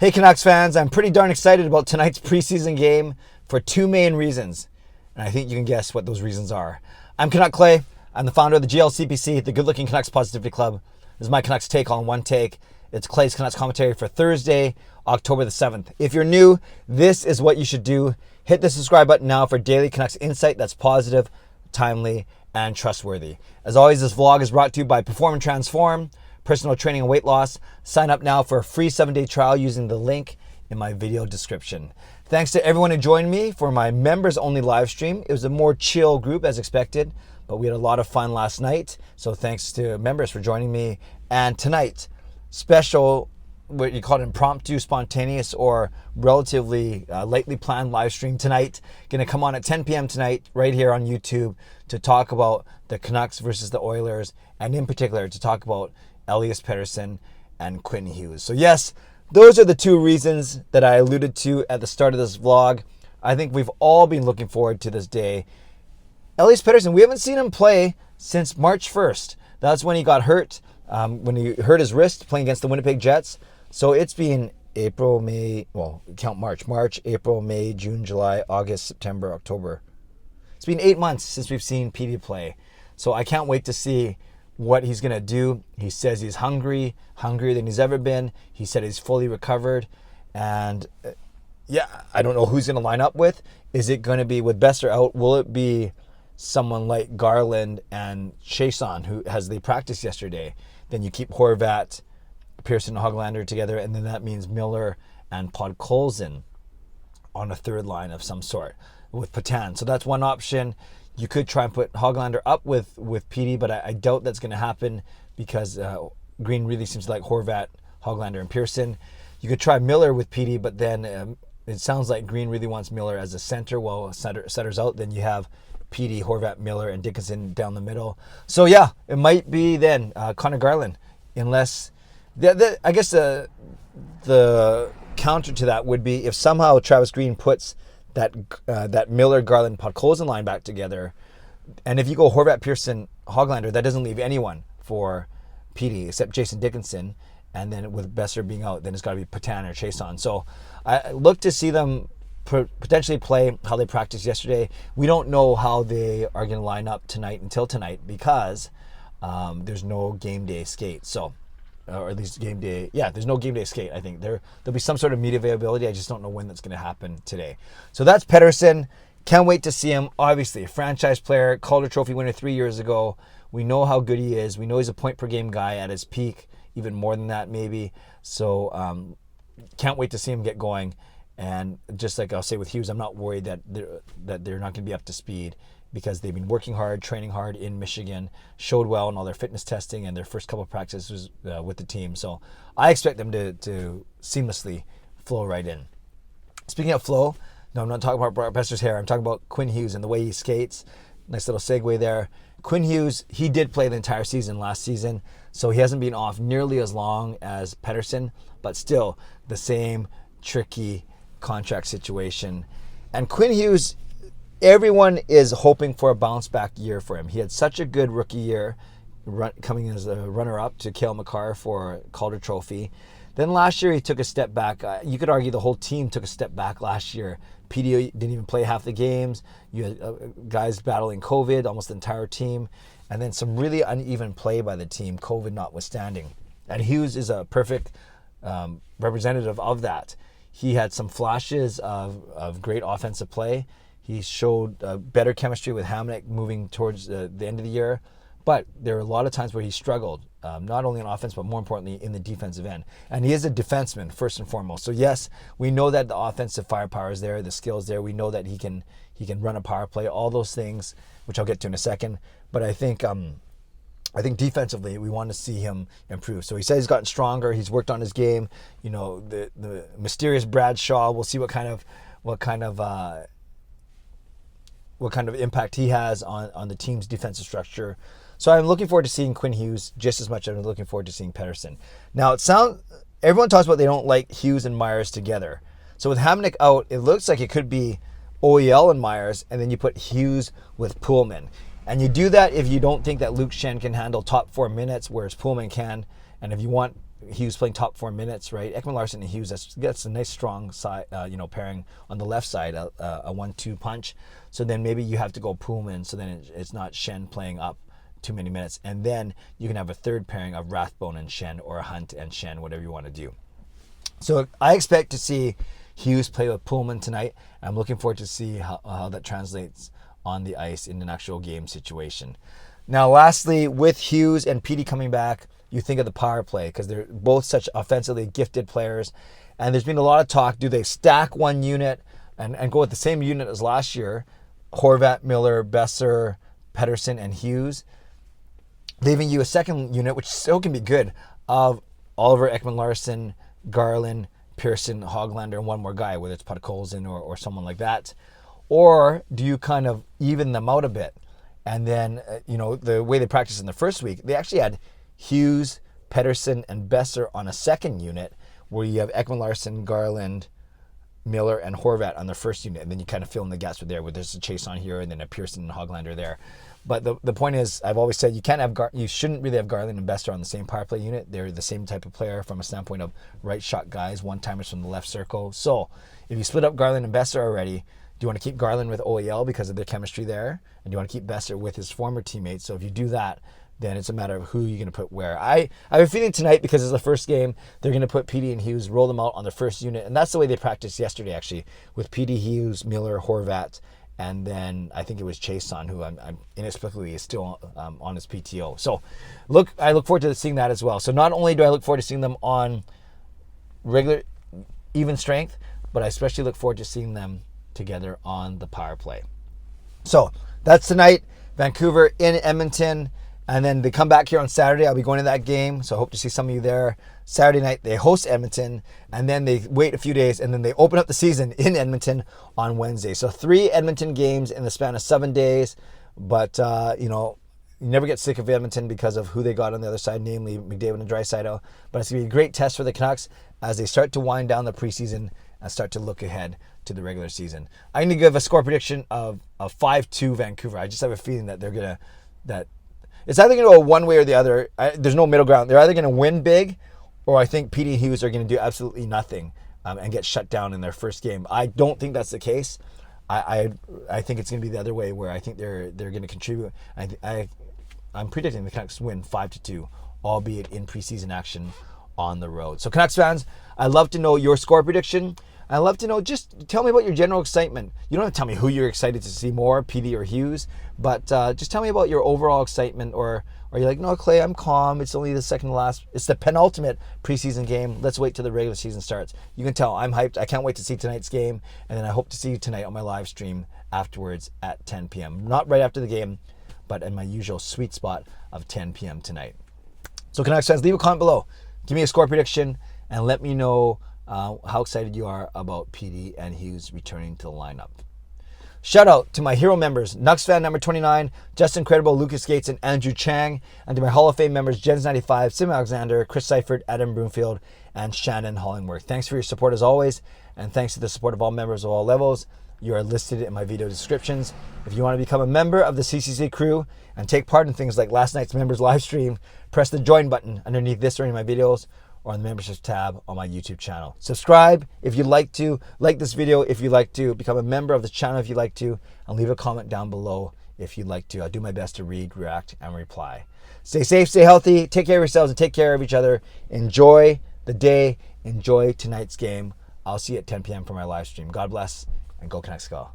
Hey Canucks fans, I'm pretty darn excited about tonight's preseason game for two main reasons. And I think you can guess what those reasons are. I'm Canuck Clay. I'm the founder of the GLCPC, the Good Looking Canucks Positivity Club. This is my Canucks take on one take. It's Clay's Canucks commentary for Thursday, October the 7th. If you're new, this is what you should do. Hit the subscribe button now for daily Canucks insight that's positive, timely, and trustworthy. As always, this vlog is brought to you by Perform and Transform, personal training and weight loss. Sign up now for a free 7-day trial using the link in my video description. Thanks to everyone who joined me for my members only live stream. It was a more chill group as expected, but we had a lot of fun last night. So thanks to members for joining me. And tonight, special, what you call it, impromptu, spontaneous, or relatively lightly planned live stream tonight. Going to come on at 10 p.m. tonight right here on YouTube to talk about the Canucks versus the Oilers, and in particular to talk about Elias, Pettersson, and Quinn Hughes. So yes, those are the two reasons that I alluded to at the start of this vlog. I think we've all been looking forward to this day. Elias Pettersson, we haven't seen him play since March 1st. That's when he got hurt, when he hurt his wrist playing against the Winnipeg Jets. So it's been April, May, well, count March, April, May, June, July, August, September, October. It's been 8 months since we've seen Petey play. So I can't wait to see what he's going to do. He says he's hungrier than he's ever been. He said he's fully recovered. And yeah, I don't know who's going to line up with. Is it going to be with Besser out? Will it be someone like Garland and Chiasson, who has they practiced yesterday? Then you keep Horvat, Pearson, and Hoglander together, and then that means Miller and Podkolzin on a third line of some sort with Patan. So that's one option. You could try and put Hoglander up with Petey, but I doubt that's going to happen because Green really seems to like Horvat, Hoglander, and Pearson. You could try Miller with Petey, but then it sounds like Green really wants Miller as a center while center's out. Then you have Petey, Horvat, Miller, and Dickinson down the middle. So yeah, it might be then Connor Garland, unless I guess the counter to that would be if somehow Travis Green puts that Miller, Garland, Podkolzin line back together, and if you go Horvat, Pearson, Hoglander, that doesn't leave anyone for Petey except Jason Dickinson, and then with Besser being out, then it's got to be Patan or Chiasson. So I look to see them potentially play how they practiced yesterday. We don't know how they are going to line up until tonight because there's no game day skate. So, or at least game day. Yeah, there's no game day skate. I think there'll be some sort of media availability. I just don't know when that's going to happen today. So that's Pettersson. Can't wait to see him. Obviously, a franchise player, Calder Trophy winner 3 years ago. We know how good he is. We know he's a point per game guy at his peak, even more than that maybe. So can't wait to see him get going. And just like I'll say with Hughes, I'm not worried that they're not going to be up to speed because they've been working hard, training hard in Michigan, showed well in all their fitness testing and their first couple of practices with the team. So I expect them to seamlessly flow right in. Speaking of flow, no, I'm not talking about Brock Besser's hair. I'm talking about Quinn Hughes and the way he skates. Nice little segue there. Quinn Hughes, he did play the entire season last season, so he hasn't been off nearly as long as Pettersson, but still the same tricky contract situation. And Quinn Hughes, everyone is hoping for a bounce back year for him. He had such a good rookie year, coming as a runner-up to Cale Makar for Calder Trophy. Then last year he took a step back. You could argue the whole team took a step back last year. PD didn't even play half the games. You had guys battling COVID, almost the entire team. And then some really uneven play by the team, COVID notwithstanding. And Hughes is a perfect representative of that. He had some flashes of great offensive play. He showed better chemistry with Hamonic moving towards the end of the year. But there were a lot of times where he struggled, not only on offense, but more importantly in the defensive end. And he is a defenseman, first and foremost. So yes, we know that the offensive firepower is there, the skills there. We know that he can run a power play, all those things, which I'll get to in a second. But I think defensively, we want to see him improve. So he says he's gotten stronger. He's worked on his game. You know, the mysterious Brad Shaw. We'll see what kind of impact he has on the team's defensive structure. So I'm looking forward to seeing Quinn Hughes just as much as I'm looking forward to seeing Pettersson. Now everyone talks about they don't like Hughes and Myers together. So with Hamonic out, it looks like it could be OEL and Myers, and then you put Hughes with Pullman. And you do that if you don't think that Luke Shen can handle top 4 minutes, whereas Pullman can. And if you want Hughes playing top 4 minutes, right? Ekman-Larsson and Hughes, that's a nice strong side, pairing on the left side, a 1-2 punch. So then maybe you have to go Pullman, so then it's not Schenn playing up too many minutes. And then you can have a third pairing of Rathbone and Schenn, or Hunt and Schenn, whatever you want to do. So I expect to see Hughes play with Pullman tonight. I'm looking forward to see how that translates on the ice in an actual game situation. Now, lastly, with Hughes and Petey coming back, you think of the power play, because they're both such offensively gifted players. And there's been a lot of talk, do they stack one unit and go with the same unit as last year? Horvat, Miller, Besser, Pettersson, and Hughes. Leaving you a second unit, which still can be good, of Oliver, Ekman-Larsson, Garland, Pearson, Hoglander, and one more guy, whether it's Podkolzin or someone like that. Or do you kind of even them out a bit? And then, the way they practiced in the first week, they actually had Hughes, Pettersson, and Besser on a second unit, where you have Ekman-Larsson, Garland, Miller, and Horvat on the first unit. And then you kind of fill in the gaps with there, where there's a Chase on here and then a Pearson and Hoglander there. But the point is, I've always said you shouldn't really have Garland and Besser on the same power play unit. They're the same type of player from a standpoint of right shot guys, one-timers from the left circle. So if you split up Garland and Besser already, do you want to keep Garland with OEL because of their chemistry there? And do you want to keep Besser with his former teammates? So if you do that, then it's a matter of who you're going to put where. I have a feeling tonight, because it's the first game, they're going to put Petey and Hughes, roll them out on the first unit. And that's the way they practiced yesterday, actually, with Petey, Hughes, Miller, Horvat, and then I think it was Chason, who I'm inexplicably is still on his PTO. So I look forward to seeing that as well. So not only do I look forward to seeing them on regular, even strength, but I especially look forward to seeing them together on the power play. So that's tonight. Vancouver in Edmonton. And then they come back here on Saturday. I'll be going to that game, so I hope to see some of you there. Saturday night, they host Edmonton, and then they wait a few days, and then they open up the season in Edmonton on Wednesday. So 3 Edmonton games in the span of 7 days. But, you never get sick of Edmonton because of who they got on the other side, namely McDavid and Draisaitl. But it's going to be a great test for the Canucks as they start to wind down the preseason and start to look ahead to the regular season. I'm going to give a score prediction of 5-2 Vancouver. I just have a feeling that they're going to... It's either going to go one way or the other. There's no middle ground. They're either going to win big, or I think Petey and Hughes are going to do absolutely nothing and get shut down in their first game. I don't think that's the case. I think it's going to be the other way, where I think they're going to contribute. I'm predicting the Canucks win 5-2, albeit in preseason action on the road. So Canucks fans, I'd love to know your score prediction. I'd love to know, just tell me about your general excitement. You don't have to tell me who you're excited to see more, Petey or Hughes, but just tell me about your overall excitement. Or are you like, no, Clay, I'm calm. It's only the second to last. It's the penultimate preseason game. Let's wait till the regular season starts. You can tell I'm hyped. I can't wait to see tonight's game. And then I hope to see you tonight on my live stream afterwards at 10 p.m. Not right after the game, but in my usual sweet spot of 10 p.m. tonight. So Canucks fans, leave a comment below. Give me a score prediction and let me know how excited you are about Petey and Hughes returning to the lineup. Shout out to my hero members, nucksfan number 29, Justin Credible, Lucas Gates, and Andrew Chang, and to my Hall of Fame members, Jens95, Sim Alexander, Chris Seifert, Adam Broomfield, and Shannon Hollingworth. Thanks for your support as always, and thanks to the support of all members of all levels. You are listed in my video descriptions. If you want to become a member of the CCC Crew and take part in things like last night's members live stream, press the join button underneath this or any of my videos, or on the memberships tab on my YouTube channel. Subscribe if you'd like to, like this video if you'd like to, become a member of the channel if you'd like to, and leave a comment down below if you'd like to. I'll do my best to read, react, and reply. Stay safe, stay healthy, take care of yourselves, and take care of each other. Enjoy the day, enjoy tonight's game. I'll see you at 10 p.m. for my live stream. God bless, and go Canucks go.